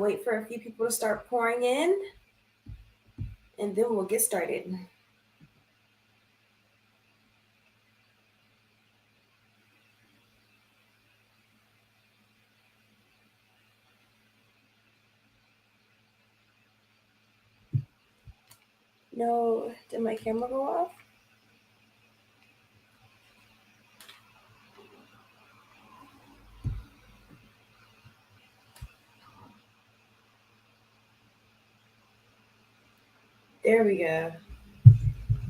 wait for a few people to start pouring in, and then we'll get started. No, did my camera go off? There we go.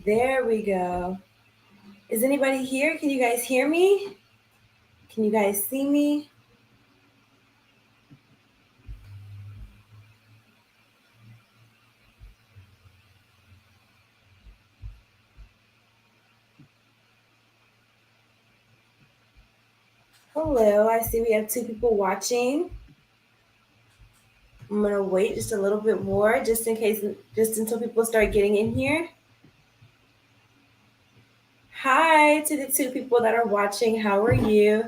There we go. Is anybody here? Can you guys hear me? Can you guys see me? Hello, I see we have 2 people watching. I'm gonna wait just a little bit more, just in case, just until people start getting in here. Hi to the 2 people that are watching. How are you?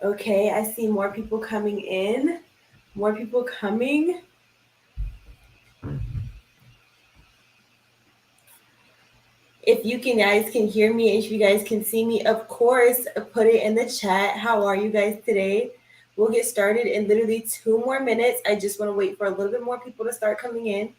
Okay, I see more people coming in. More people coming. If you guys can hear me, if you guys can see me, of course, put it in the chat. How are you guys today? We'll get started in literally 2 more minutes. I just want to wait for a little bit more people to start coming in.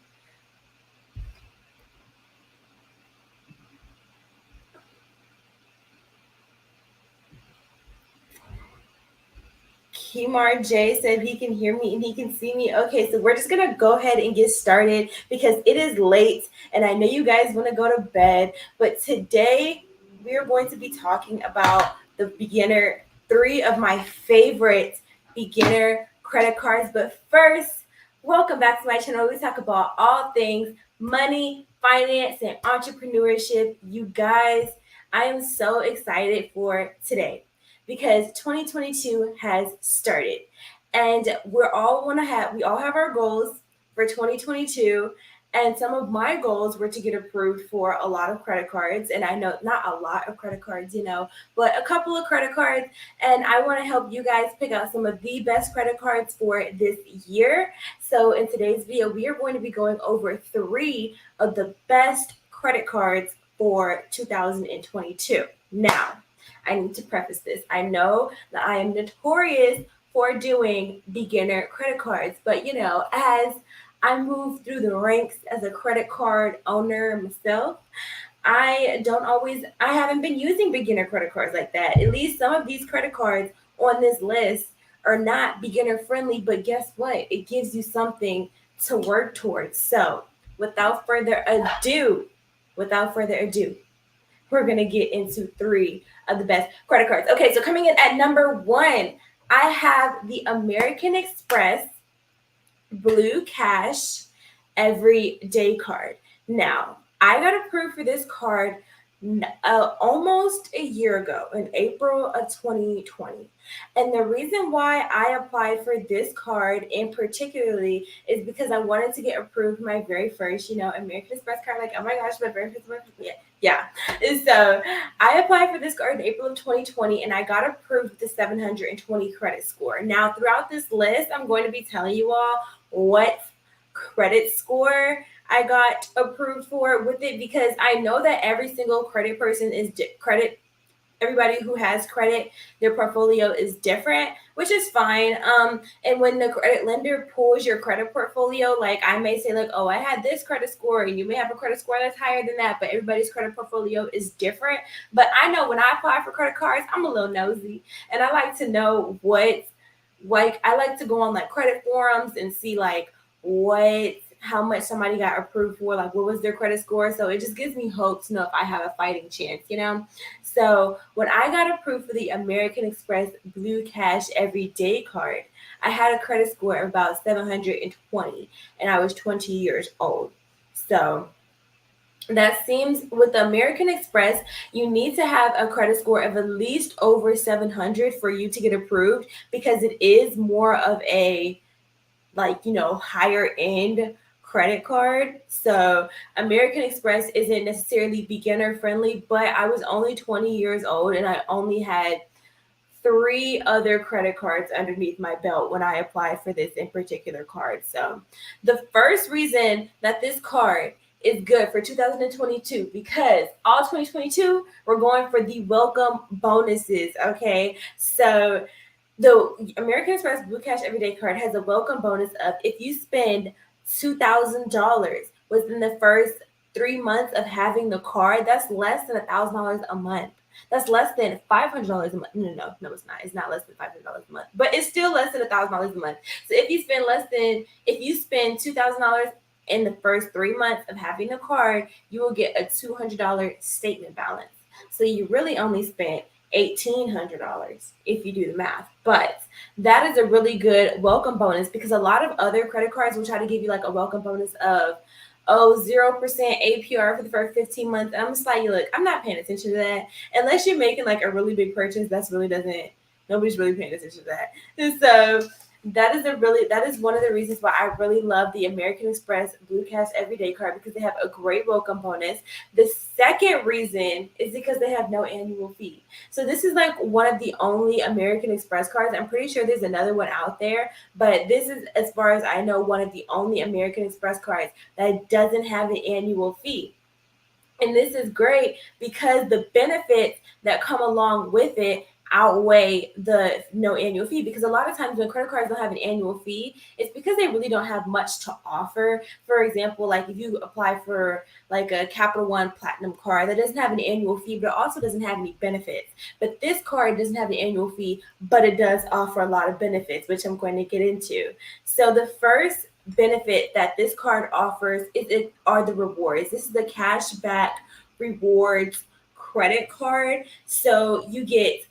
Kimar J said he can hear me and he can see me. Okay, so we're just gonna go ahead and get started because it is late and I know you guys want to go to bed. But today we are going to be talking about the beginner, 3 of my favorite beginner credit cards. But first, welcome back to my channel. We talk about all things money, finance, and entrepreneurship. You guys, I am so excited for today because 2022 has started and we all have our goals for 2022, and some of my goals were to get approved for a lot of credit cards. And I know not a lot of credit cards, but a couple of credit cards, and I want to help you guys pick out some of the best credit cards for this year. So in today's video, we are going to be going over 3 of the best credit cards for 2022. Now, I need to preface this. I know that I am notorious for doing beginner credit cards, but as I move through the ranks as a credit card owner myself, I haven't been using beginner credit cards like that. At least some of these credit cards on this list are not beginner friendly, but guess what? It gives you something to work towards. So without further ado, we're going to get into 3 of the best credit cards. Okay, so coming in at number 1, I have the American Express Blue Cash Everyday Card. Now, I got approved for this card almost a year ago in April of 2020. And the reason why I applied for this card in particularly is because I wanted to get approved my very first, American Express card. Like, oh my gosh, my very first one. Yeah. And so I applied for this card in April of 2020 and I got approved with the 720 credit score. Now, throughout this list, I'm going to be telling you all what credit score I got approved for with it, because I know that every single credit person is everybody who has credit, their portfolio is different, which is fine. And when the credit lender pulls your credit portfolio, like I may say like, oh, I had this credit score, and you may have a credit score that's higher than that, but everybody's credit portfolio is different. But I know when I apply for credit cards, I'm a little nosy and I like to know I like to go on like credit forums and see like how much somebody got approved for, like what was their credit score. So it just gives me hope to know if I have a fighting chance, So when I got approved for the American Express Blue Cash Everyday Card, I had a credit score of about 720 and I was 20 years old. So that seems with the American Express, you need to have a credit score of at least over 700 for you to get approved, because it is more of a higher end credit card. So American Express isn't necessarily beginner friendly, but I was only 20 years old and I only had 3 other credit cards underneath my belt when I apply for this in particular card. So the first reason that this card is good for 2022, because all 2022 we're going for the welcome bonuses. Okay, so the American Express Blue Cash Everyday Card has a welcome bonus of, if you spend $2,000 within the first 3 months of having the card, that's less than $1,000 a month. That's less than $500 a month. No, it's not. It's not less than $500 a month, but it's still less than $1,000 a month. So if you spend $2,000 in the first 3 months of having the card, you will get a $200 statement balance. So you really only spent $1,800 if you do the math. But that is a really good welcome bonus, because a lot of other credit cards will try to give you like a welcome bonus of 0% APR for the first 15 months. And I'm just like, look, I'm not paying attention to that. Unless you're making like a really big purchase, nobody's really paying attention to that. And so that is one of the reasons why I really love the American Express Blue Cash Everyday Card, because they have a great welcome bonus. The second reason is because they have no annual fee. So this is like one of the only American Express cards. I'm pretty sure there's another one out there, but this is, as far as I know, one of the only American Express cards that doesn't have an annual fee. And this is great because the benefits that come along with it outweigh the no annual fee, because a lot of times when credit cards don't have an annual fee, it's because they really don't have much to offer. For example, like if you apply for like a Capital One Platinum card, that doesn't have an annual fee, but it also doesn't have any benefits. But this card doesn't have an annual fee, but it does offer a lot of benefits, which I'm going to get into. So the first benefit that this card offers are the rewards. This is the cashback rewards credit card. So you get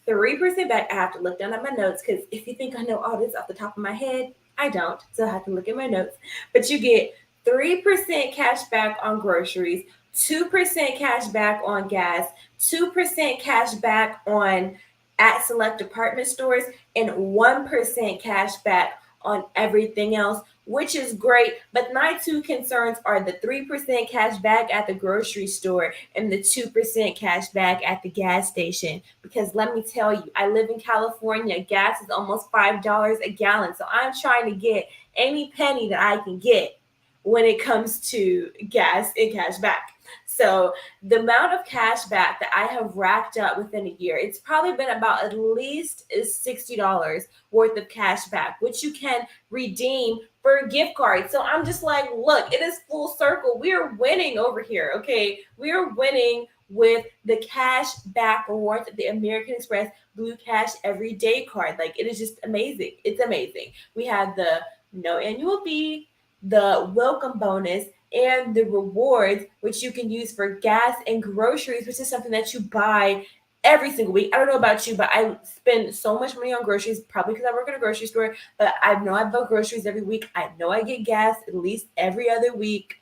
3% back. I have to look down at my notes, because if you think I know all this off the top of my head, I don't. So I have to look at my notes. But you get 3% cash back on groceries, 2% cash back on gas, 2% cash back on at select department stores, and 1% cash back on everything else, which is great. But my two concerns are the 3% cash back at the grocery store and the 2% cash back at the gas station. Because let me tell you, I live in California. Gas is almost $5 a gallon. So I'm trying to get any penny that I can get when it comes to gas and cash back. So the amount of cash back that I have racked up within a year, it's probably been about at least $60 worth of cash back, which you can redeem for a gift card. So I'm just like, look, it is full circle. We are winning over here. Okay. We are winning with the cash back rewards of the American Express Blue Cash Everyday Card. Like, it is just amazing. It's amazing. We have the no annual fee, the welcome bonus, and the rewards, which you can use for gas and groceries, which is something that you buy every single week. I don't know about you, but I spend so much money on groceries, probably because I work in a grocery store, but I know I buy groceries every week. I know I get gas at least every other week.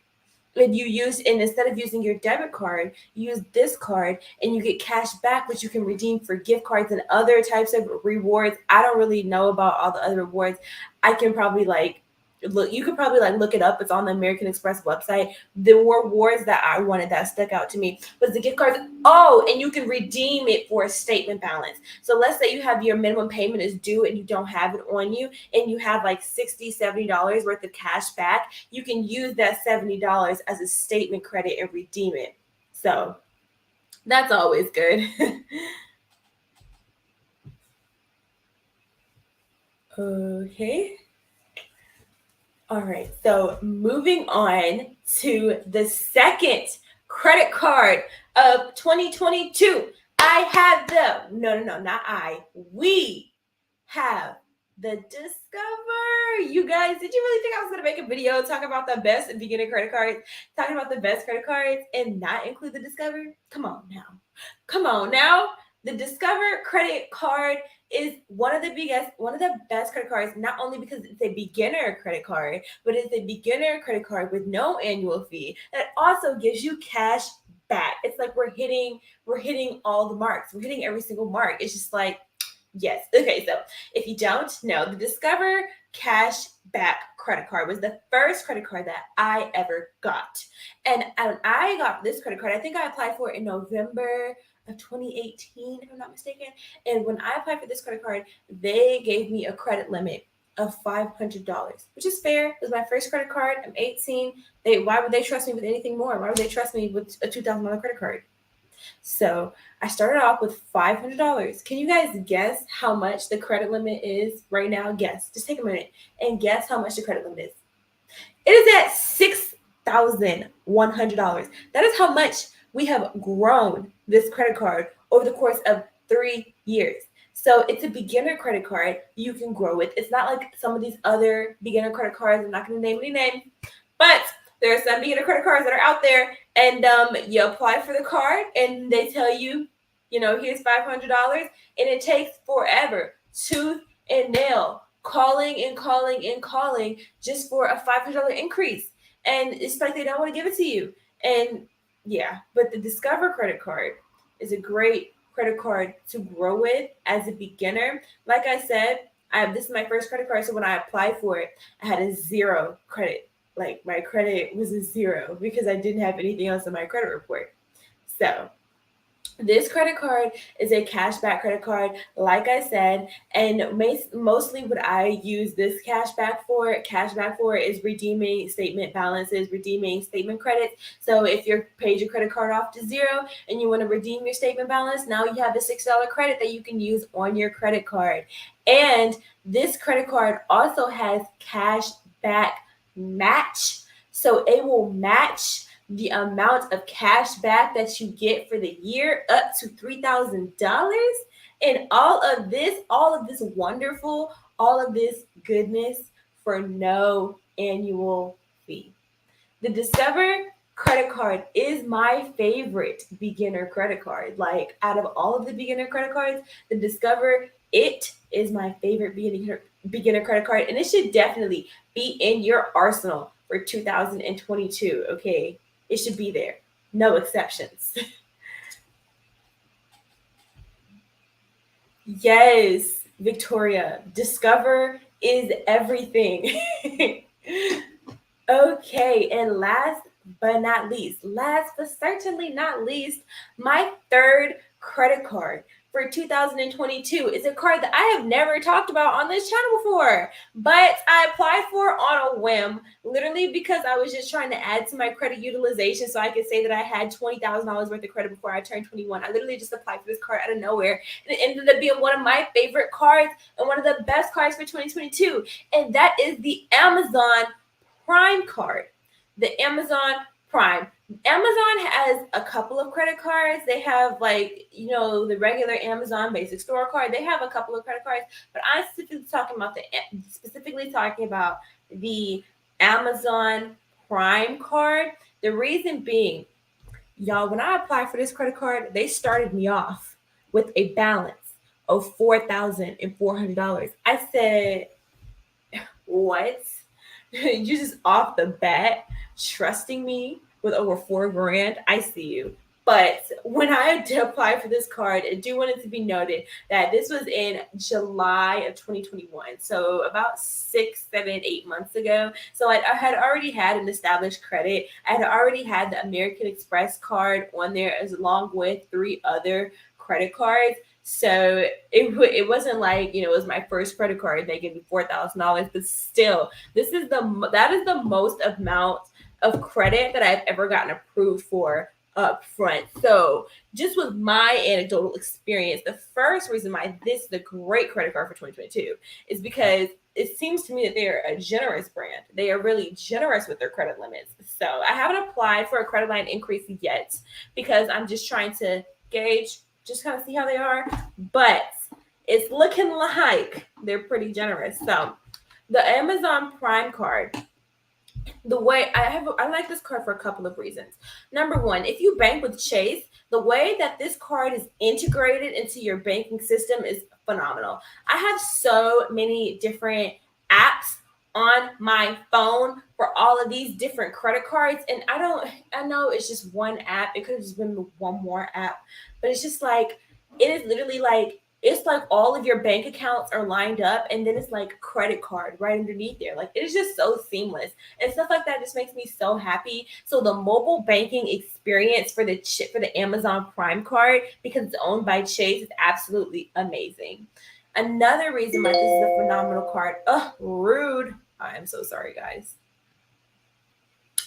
And instead of using your debit card, you use this card and you get cash back, which you can redeem for gift cards and other types of rewards. I don't really know about all the other rewards. I can probably you could probably look it up. It's on the American Express website. The rewards that I wanted that stuck out to me was the gift cards. Oh, and you can redeem it for a statement balance. So let's say you have your minimum payment is due and you don't have it on you, and you have like $60-$70 worth of cash back. You can use that $70 as a statement credit and redeem it. So that's always good. Okay. All right, so moving on to the second credit card of 2022. We have the Discover. You guys, did you really think I was going to make a video talking about the best beginner credit cards, talking about the best credit cards and not include the Discover? Come on now. The Discover credit card is one of the best credit cards, not only because it's a beginner credit card, but it's a beginner credit card with no annual fee that also gives you cash back. It's like we're hitting all the marks. We're hitting every single mark. It's just like, yes. Okay, so if you don't know, the Discover cash back credit card was the first credit card that I ever got. And I got this credit card, I think I applied for it in November of 2018, if I'm not mistaken. And when I applied for this credit card, they gave me a credit limit of $500, which is fair. It was my first credit card. I'm 18. Why would they trust me with anything more? Why would they trust me with a $2,000 credit card? So I started off with $500. Can you guys guess how much the credit limit is right now? Guess. Just take a minute and guess how much the credit limit is. It is at $6,100. That is how much we have grown this credit card over the course of 3 years. So it's a beginner credit card. You can grow it. It's not like some of these other beginner credit cards. I'm not going to name any names, but there are some beginner credit cards that are out there, and you apply for the card, and they tell you, here's $500, and it takes forever, tooth and nail, calling and calling and calling just for a $500 increase, and it's like they don't want to give it to you. And yeah, but the Discover credit card is a great credit card to grow with as a beginner. Like I said, this is my first credit card, so when I applied for it, I had a 0 credit. Like my credit was a 0 because I didn't have anything else on my credit report. So this credit card is a cashback credit card, like I said, and mostly what I use this cashback for is redeeming statement balances, redeeming statement credits. So if you paid your credit card off to 0 and you want to redeem your statement balance, now you have a $6 credit that you can use on your credit card. And this credit card also has cashback match. So it will match the amount of cash back that you get for the year up to $3,000. And all of this wonderful, all of this goodness for no annual fee. The Discover credit card is my favorite beginner credit card. Like out of all of the beginner credit cards, the Discover, it is my favorite beginner credit card, and it should definitely be in your arsenal for 2022. Okay, it should be there, no exceptions. Yes, Victoria, Discover is everything. Okay, and last but certainly not least, my third credit card for 2022 is a card that I have never talked about on this channel before, but I applied for on a whim, literally because I was just trying to add to my credit utilization so I could say that I had $20,000 worth of credit before I turned 21. I literally just applied for this card out of nowhere, and it ended up being one of my favorite cards and one of the best cards for 2022, and that is the Amazon Prime card. The Amazon Prime. Amazon has a couple of credit cards. They have the regular Amazon basic store card. They have a couple of credit cards, but I'm specifically talking about the Amazon Prime card. The reason being, y'all, when I applied for this credit card, they started me off with a balance of $4,400. I said, what? You just off the bat trusting me with over $4,000? I see you. But when I did apply for this card, I do want it to be noted that this was in July of 2021. So about 6, 7, 8 months ago. So I had already had an established credit. I had already had the American Express card on there along with 3 other credit cards. So it wasn't like, it was my first credit card. They gave me $4,000, but still, that is the most amount of credit that I've ever gotten approved for up front. So just with my anecdotal experience, the first reason why this is a great credit card for 2022 is because it seems to me that they're a generous brand. They are really generous with their credit limits. So I haven't applied for a credit line increase yet because I'm just trying to gauge, just kind of see how they are, but it's looking like they're pretty generous. So the Amazon Prime card, the way I like this card for a couple of reasons. Number one, if you bank with Chase, the way that this card is integrated into your banking system is phenomenal. I have so many different apps on my phone for all of these different credit cards, and I know it's just one app. It could have just been one more app, but it's just like, it is literally like it's like all of your bank accounts are lined up, and then it's like credit card right underneath there. Like, it's just so seamless, and stuff like that just makes me so happy. So the mobile banking experience for the Amazon Prime card, because it's owned by Chase, is absolutely amazing. Another reason why this is a phenomenal card. Oh, rude. I am so sorry, guys.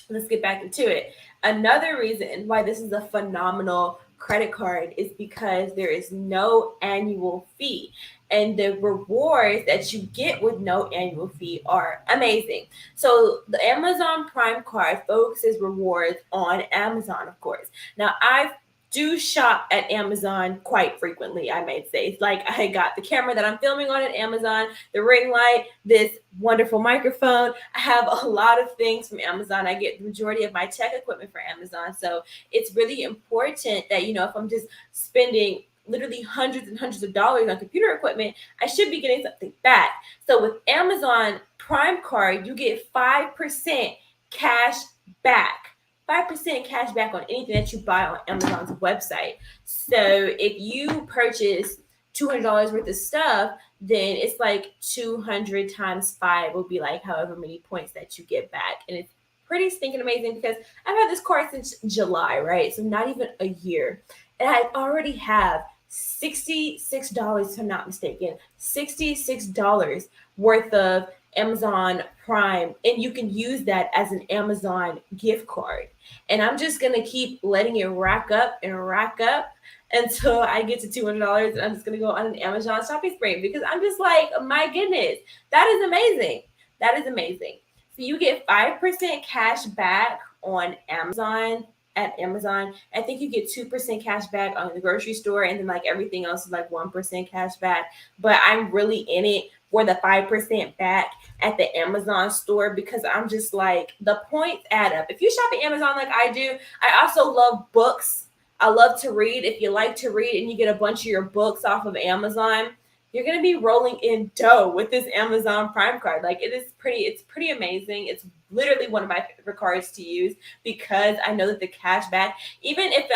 Let's get back into it. Another reason why this is a phenomenal credit card is because there is no annual fee. And the rewards that you get with no annual fee are amazing. So, the Amazon Prime card focuses rewards on Amazon, of course. Now, I do shop at Amazon quite frequently, I might say. It's like I got the camera that I'm filming on at Amazon, the ring light, this wonderful microphone. I have a lot of things from Amazon. I get the majority of my tech equipment from Amazon. So it's really important that, if I'm just spending literally hundreds and hundreds of dollars on computer equipment, I should be getting something back. So with Amazon Prime card, you get 5% cash back. 5% cash back on anything that you buy on Amazon's website. So if you purchase $200 worth of stuff, then it's like 200 times 5 will be like however many points that you get back. And it's pretty stinking amazing because I've had this card since July, right? So not even a year. And I already have $66, if I'm not mistaken, $66 worth of Amazon Prime, and you can use that as an Amazon gift card. And I'm just gonna keep letting it rack up and rack up until I get to $200, and I'm just gonna go on an Amazon shopping spree because I'm just like, my goodness, that is amazing. That is amazing. So you get 5% cash back on Amazon at Amazon. I think you get 2% cash back on the grocery store, and then like everything else is like 1% cash back. But I'm really in it for the 5% back at the Amazon store because I'm just like, the points add up. If you shop at Amazon like I do, I also love books. I love to read. If you like to read and you get a bunch of your books off of Amazon, you're gonna be rolling in dough with this Amazon Prime card. Like, it's pretty amazing. It's literally one of my favorite cards to use because I know that the cash back, even if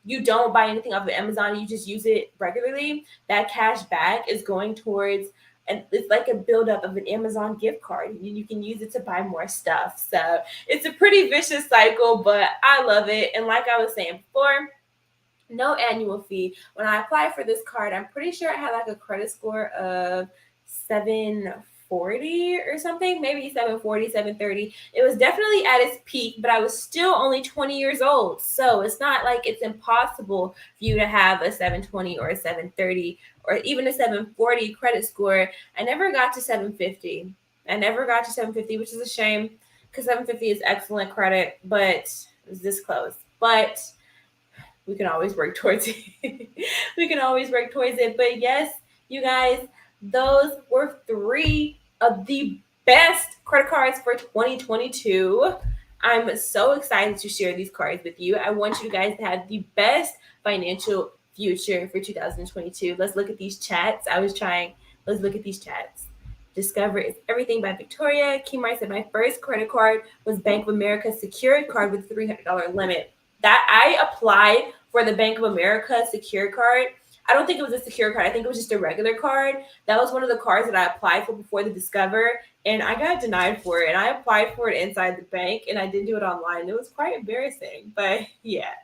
you don't buy anything off of Amazon, you just use it regularly, that cash back is going towards, and it's like a buildup of an Amazon gift card. You can use it to buy more stuff. So it's a pretty vicious cycle, but I love it. And like I was saying before, no annual fee. When I applied for this card, I'm pretty sure I had like a credit score of 740 or something, maybe 740, 730. It was definitely at its peak, but I was still only 20 years old. So it's not like it's impossible for you to have a 720 or a 730 or even a 740 credit score. I never got to 750. I never got to 750, which is a shame because 750 is excellent credit, but it was this close. But we can always work towards it. We can always work towards it. But yes, you guys, those were 3 of the best credit cards for 2022. I'm so excited to share these cards with you. I want you guys to have the best financial future for 2022. Let's look at these chats. Let's look at these chats. Discover is everything by Victoria. Kimar said, my first credit card was Bank of America secured card with $300 limit. That I applied for the Bank of America secured card. I don't think it was a secure card. I think it was just a regular card. That was one of the cards that I applied for before the Discover, and I got denied for it. And I applied for it inside the bank, and I didn't do it online. It was quite embarrassing, but yeah.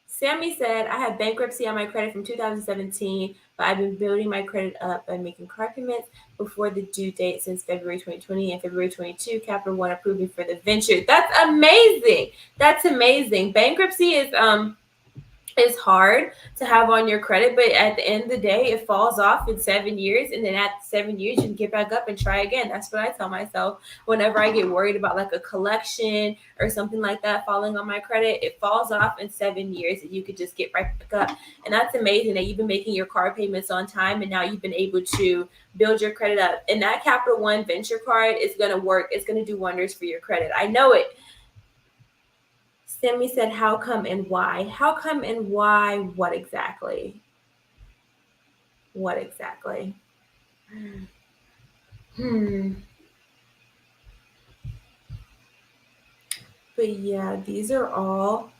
Sammy said, I had bankruptcy on my credit from 2017, but I've been building my credit up by making card payments before the due date since February 2020 and February 22. Capital One approved me for the venture. That's amazing. That's amazing. Bankruptcy is hard to have on your credit, but at the end of the day, it falls off in 7 years, and then at 7 years you can get back up and try again. That's what I tell myself whenever I get worried about like a collection or something like that falling on my credit. It falls off in 7 years, and you could just get right back up. And that's amazing that you've been making your car payments on time, and now you've been able to build your credit up. And that Capital One venture card is going to work. It's going to do wonders for your credit. I know it. Sammy said, how come and why? How come and why? What exactly? What exactly? But yeah, these are all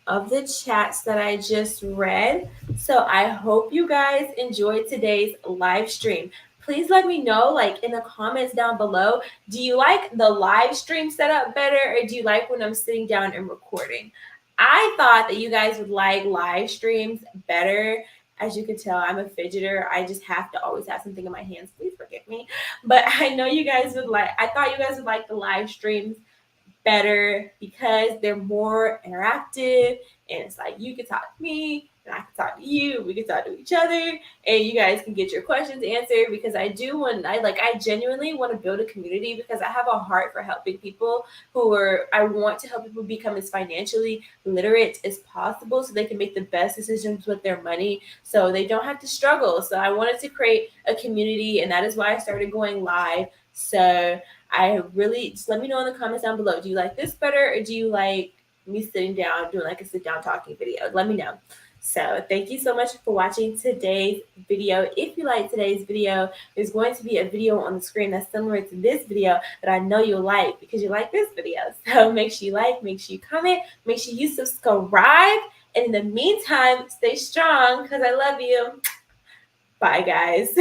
of the chats that I just read. So I hope you guys enjoyed today's live stream. Please let me know, like in the comments down below, do you like the live stream setup better, or do you like when I'm sitting down and recording? I thought that you guys would like live streams better. As you can tell, I'm a fidgeter. I just have to always have something in my hands. Please forgive me. But I know you guys would like, I thought you guys would like the live streams better because they're more interactive, and it's like you can talk to me and I can talk to you, we can talk to each other, and you guys can get your questions answered. Because I genuinely want to build a community, because I have a heart for helping people I want to help people become as financially literate as possible so they can make the best decisions with their money so they don't have to struggle. So I wanted to create a community, and that is why I started going live. So I really just let me know in the comments down below. Do you like this better, or do you like me sitting down doing like a sit down talking video? Let me know. So thank you so much for watching today's video. If you like today's video, there's going to be a video on the screen that's similar to this video that I know you'll like because you like this video. So make sure you like, make sure you comment, make sure you subscribe. And in the meantime, stay strong because I love you. Bye, guys.